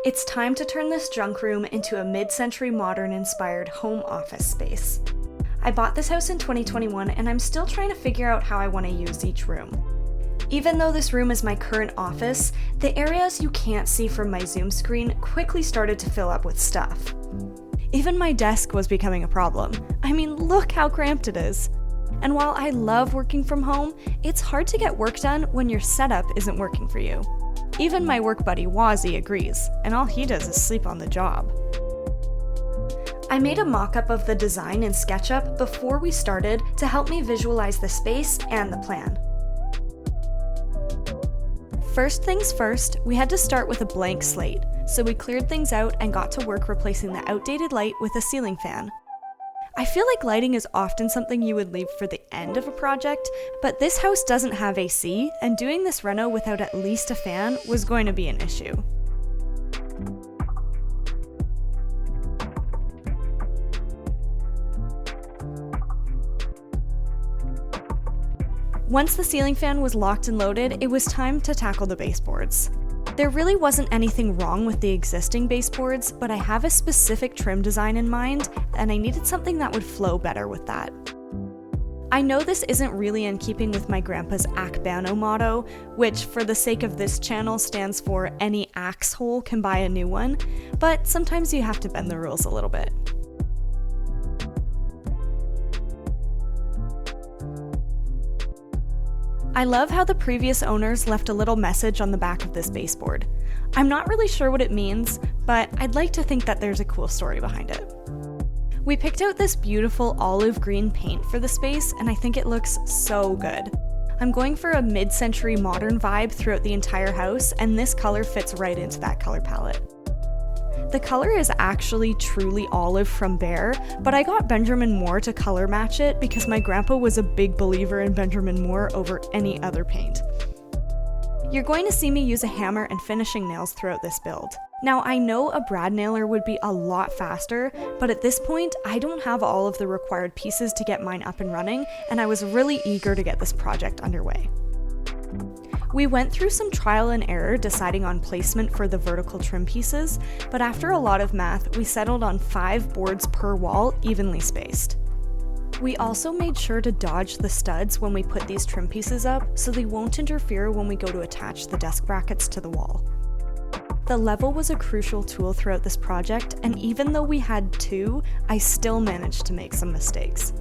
It's time to turn this junk room into a mid-century modern-inspired home office space. I bought this house in 2021 and I'm still trying to figure out how I want to use each room. Even though this room is my current office, the areas you can't see from my Zoom screen quickly started to fill up with stuff. Even my desk was becoming a problem. I mean, look how cramped it is. And while I love working from home, it's hard to get work done when your setup isn't working for you. Even my work buddy Wazzy agrees, and all he does is sleep on the job. I made a mock-up of the design in SketchUp before we started to help me visualize the space and the plan. First things first, we had to start with a blank slate, so we cleared things out and got to work replacing the outdated light with a ceiling fan. I feel like lighting is often something you would leave for the end of a project, but this house doesn't have AC, and doing this reno without at least a fan was going to be an issue. Once the ceiling fan was locked and loaded, it was time to tackle the baseboards. There really wasn't anything wrong with the existing baseboards, but I have a specific trim design in mind, and I needed something that would flow better with that. I know this isn't really in keeping with my grandpa's Akbano motto, which for the sake of this channel stands for any axe hole can buy a new one, but sometimes you have to bend the rules a little bit. I love how the previous owners left a little message on the back of this baseboard. I'm not really sure what it means, but I'd like to think that there's a cool story behind it. We picked out this beautiful olive green paint for the space, and I think it looks so good. I'm going for a mid-century modern vibe throughout the entire house, and this color fits right into that color palette. The color is actually truly olive from Behr, but I got Benjamin Moore to color match it because my grandpa was a big believer in Benjamin Moore over any other paint. You're going to see me use a hammer and finishing nails throughout this build. Now I know a brad nailer would be a lot faster, but at this point I don't have all of the required pieces to get mine up and running, and I was really eager to get this project underway. We went through some trial and error deciding on placement for the vertical trim pieces, but after a lot of math, we settled on 5 boards per wall, evenly spaced. We also made sure to dodge the studs when we put these trim pieces up, so they won't interfere when we go to attach the desk brackets to the wall. The level was a crucial tool throughout this project, and even though we had 2, I still managed to make some mistakes.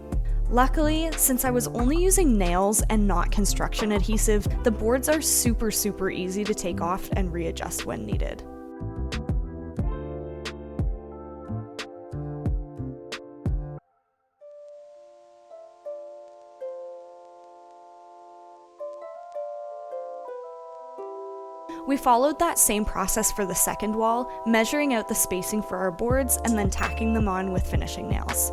Luckily, since I was only using nails and not construction adhesive, the boards are super easy to take off and readjust when needed. We followed that same process for the second wall, measuring out the spacing for our boards and then tacking them on with finishing nails.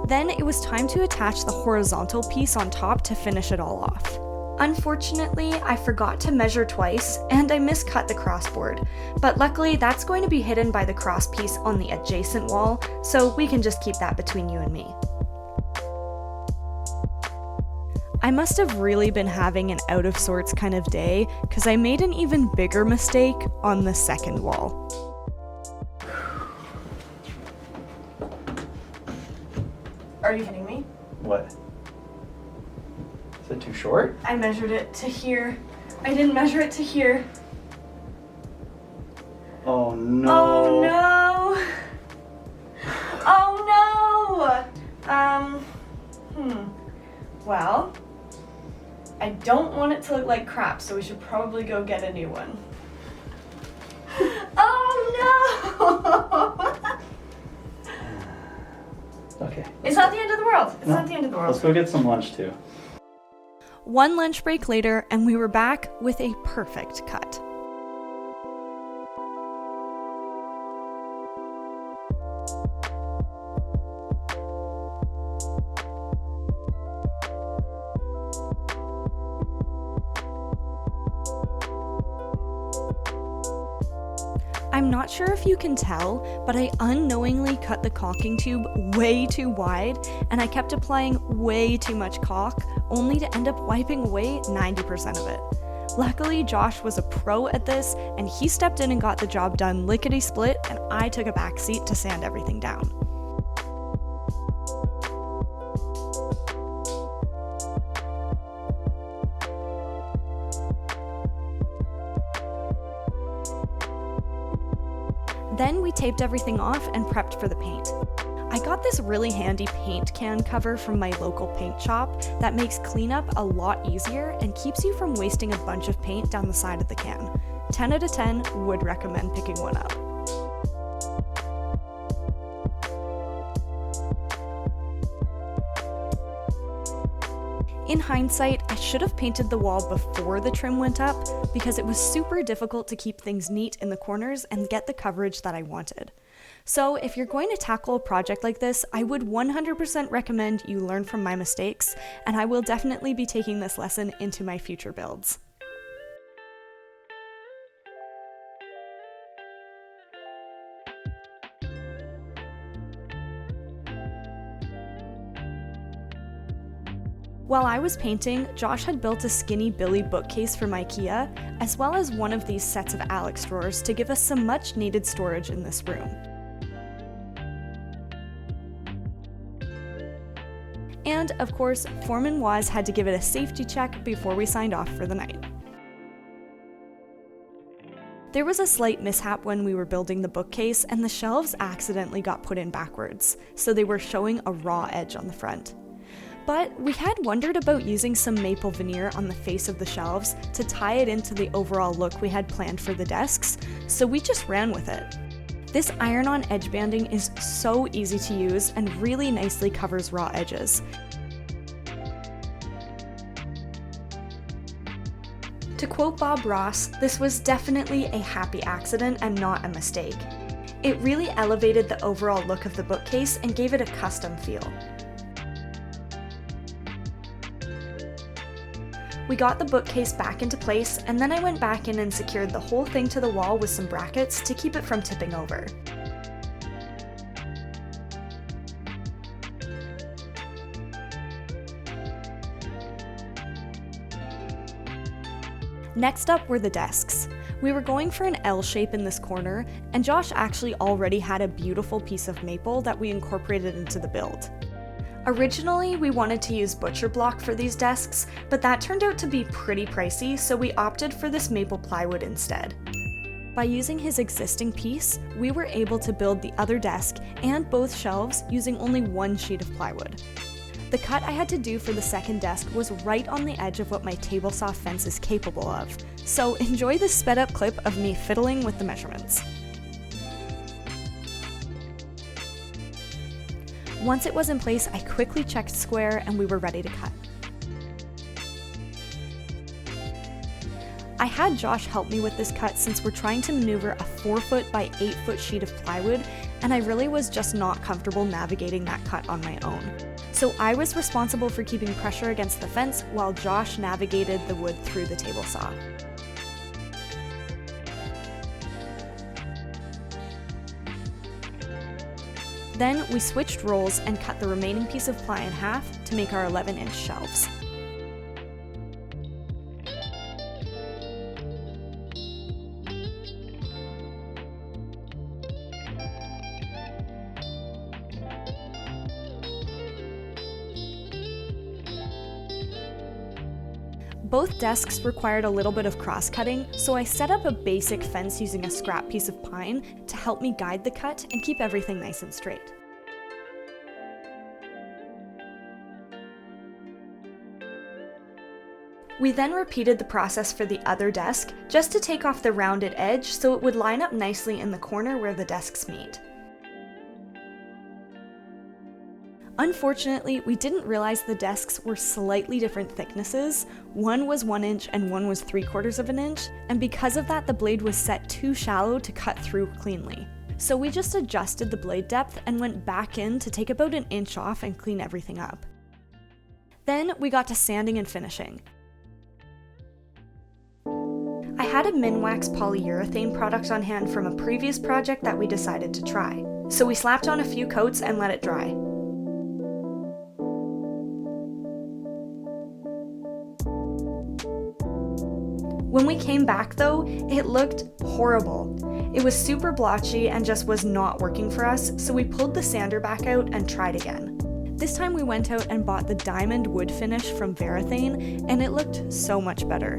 Then it was time to attach the horizontal piece on top to finish it all off. Unfortunately, I forgot to measure twice, and I miscut the crossboard, but luckily that's going to be hidden by the cross piece on the adjacent wall, so we can just keep that between you and me. I must have really been having an out of sorts kind of day, because I made an even bigger mistake on the second wall. Are you kidding me? What? Is it too short? I measured it to here. I didn't measure it to here. Oh no. Oh no. Oh no. Well, I don't want it to look like crap, so we should probably go get a new one. Oh no. Okay. It's not the end of the world. It's not the end of the world. Let's go get some lunch too. One lunch break later, and we were back with a perfect cut. I'm not sure if you can tell, but I unknowingly cut the caulking tube way too wide, and I kept applying way too much caulk, only to end up wiping away 90% of it. Luckily, Josh was a pro at this, and he stepped in and got the job done lickety-split, and I took a back seat to sand everything down. Then we taped everything off and prepped for the paint. I got this really handy paint can cover from my local paint shop that makes cleanup a lot easier and keeps you from wasting a bunch of paint down the side of the can. 10 out of 10 would recommend picking one up. In hindsight, I should have painted the wall before the trim went up because it was super difficult to keep things neat in the corners and get the coverage that I wanted. So if you're going to tackle a project like this, I would 100% recommend you learn from my mistakes, and I will definitely be taking this lesson into my future builds. While I was painting, Josh had built a skinny Billy bookcase from IKEA, as well as one of these sets of Alex drawers to give us some much needed storage in this room. And of course, Foreman Waz had to give it a safety check before we signed off for the night. There was a slight mishap when we were building the bookcase, and the shelves accidentally got put in backwards, so they were showing a raw edge on the front. But we had wondered about using some maple veneer on the face of the shelves to tie it into the overall look we had planned for the desks, so we just ran with it. This Ironon Edge banding is so easy to use and really nicely covers raw edges. To quote Bob Ross, this was definitely a happy accident and not a mistake. It really elevated the overall look of the bookcase and gave it a custom feel. We got the bookcase back into place, and then I went back in and secured the whole thing to the wall with some brackets to keep it from tipping over. Next up were the desks. We were going for an L shape in this corner, and Josh actually already had a beautiful piece of maple that we incorporated into the build. Originally, we wanted to use butcher block for these desks, but that turned out to be pretty pricey, so we opted for this maple plywood instead. By using his existing piece, we were able to build the other desk and both shelves using only one sheet of plywood. The cut I had to do for the second desk was right on the edge of what my table saw fence is capable of, so enjoy this sped up clip of me fiddling with the measurements. Once it was in place, I quickly checked square and we were ready to cut. I had Josh help me with this cut since we're trying to maneuver a 4-foot by 8-foot sheet of plywood, and I really was just not comfortable navigating that cut on my own. So I was responsible for keeping pressure against the fence while Josh navigated the wood through the table saw. Then we switched roles and cut the remaining piece of ply in half to make our 11-inch shelves. Both desks required a little bit of cross-cutting, so I set up a basic fence using a scrap piece of pine to help me guide the cut and keep everything nice and straight. We then repeated the process for the other desk, just to take off the rounded edge so it would line up nicely in the corner where the desks meet. Unfortunately, we didn't realize the desks were slightly different thicknesses. One was 1 inch and one was 3/4 of an inch, and because of that the blade was set too shallow to cut through cleanly. So we just adjusted the blade depth and went back in to take about 1 inch off and clean everything up. Then we got to sanding and finishing. I had a Minwax polyurethane product on hand from a previous project that we decided to try. So we slapped on a few coats and let it dry. When we came back though, it looked horrible. It was super blotchy and just was not working for us, so we pulled the sander back out and tried again. This time we went out and bought the diamond wood finish from Varathane, and it looked so much better.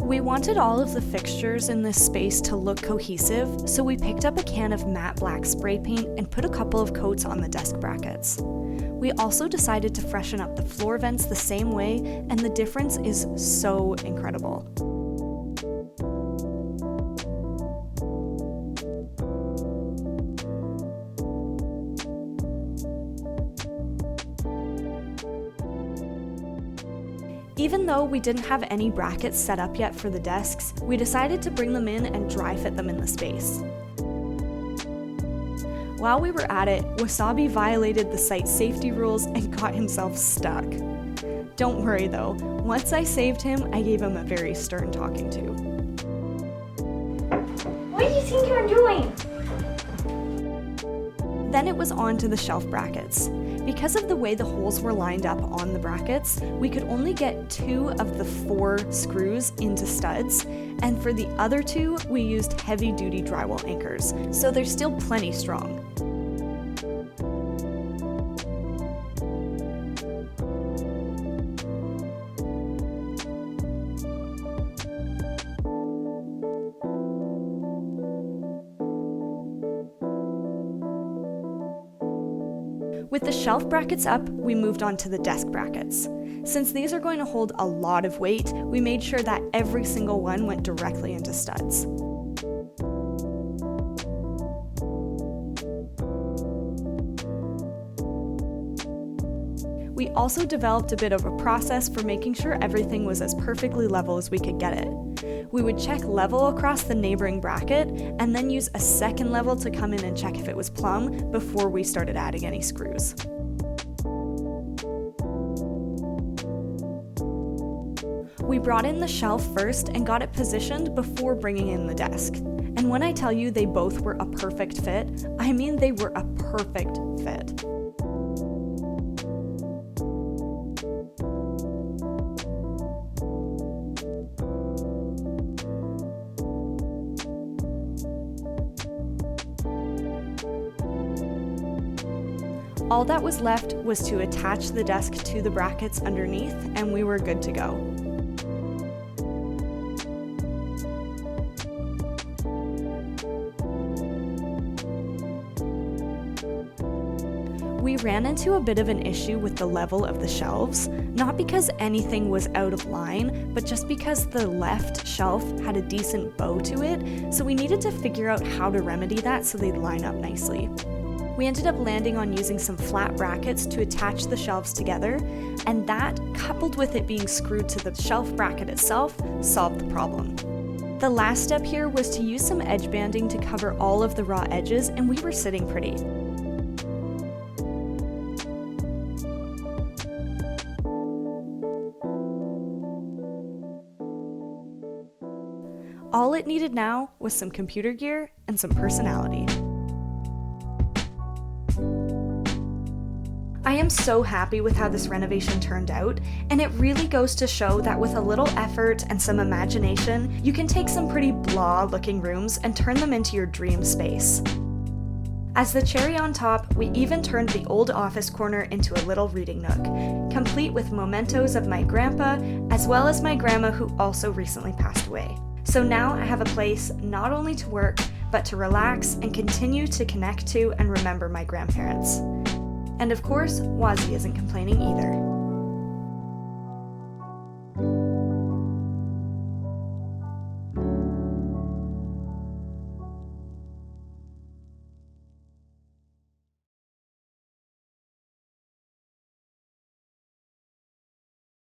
We wanted all of the fixtures in this space to look cohesive, so we picked up a can of matte black spray paint and put a couple of coats on the desk brackets. We also decided to freshen up the floor vents the same way, and the difference is so incredible. Even though we didn't have any brackets set up yet for the desks, we decided to bring them in and dry fit them in the space. While we were at it, Wasabi violated the site safety rules and got himself stuck. Don't worry though, once I saved him, I gave him a very stern talking to. What do you think you're doing? Then it was on to the shelf brackets. Because of the way the holes were lined up on the brackets, we could only get 2 of the 4 screws into studs, and for the other 2, we used heavy-duty drywall anchors, so they're still plenty strong. With the shelf brackets up, we moved on to the desk brackets. Since these are going to hold a lot of weight, we made sure that every single one went directly into studs. We also developed a bit of a process for making sure everything was as perfectly level as we could get it. We would check level across the neighboring bracket and then use a second level to come in and check if it was plumb before we started adding any screws. We brought in the shelf first and got it positioned before bringing in the desk. And when I tell you they both were a perfect fit, I mean they were a perfect fit. All that was left was to attach the desk to the brackets underneath, and we were good to go. We ran into a bit of an issue with the level of the shelves, not because anything was out of line, but just because the left shelf had a decent bow to it, so we needed to figure out how to remedy that so they'd line up nicely. We ended up landing on using some flat brackets to attach the shelves together, and that, coupled with it being screwed to the shelf bracket itself, solved the problem. The last step here was to use some edge banding to cover all of the raw edges, and we were sitting pretty. All it needed now was some computer gear and some personality. I am so happy with how this renovation turned out, and it really goes to show that with a little effort and some imagination, you can take some pretty blah looking rooms and turn them into your dream space. As the cherry on top, we even turned the old office corner into a little reading nook, complete with mementos of my grandpa, as well as my grandma who also recently passed away. So now I have a place not only to work, but to relax and continue to connect to and remember my grandparents. And of course, Wazzy isn't complaining either.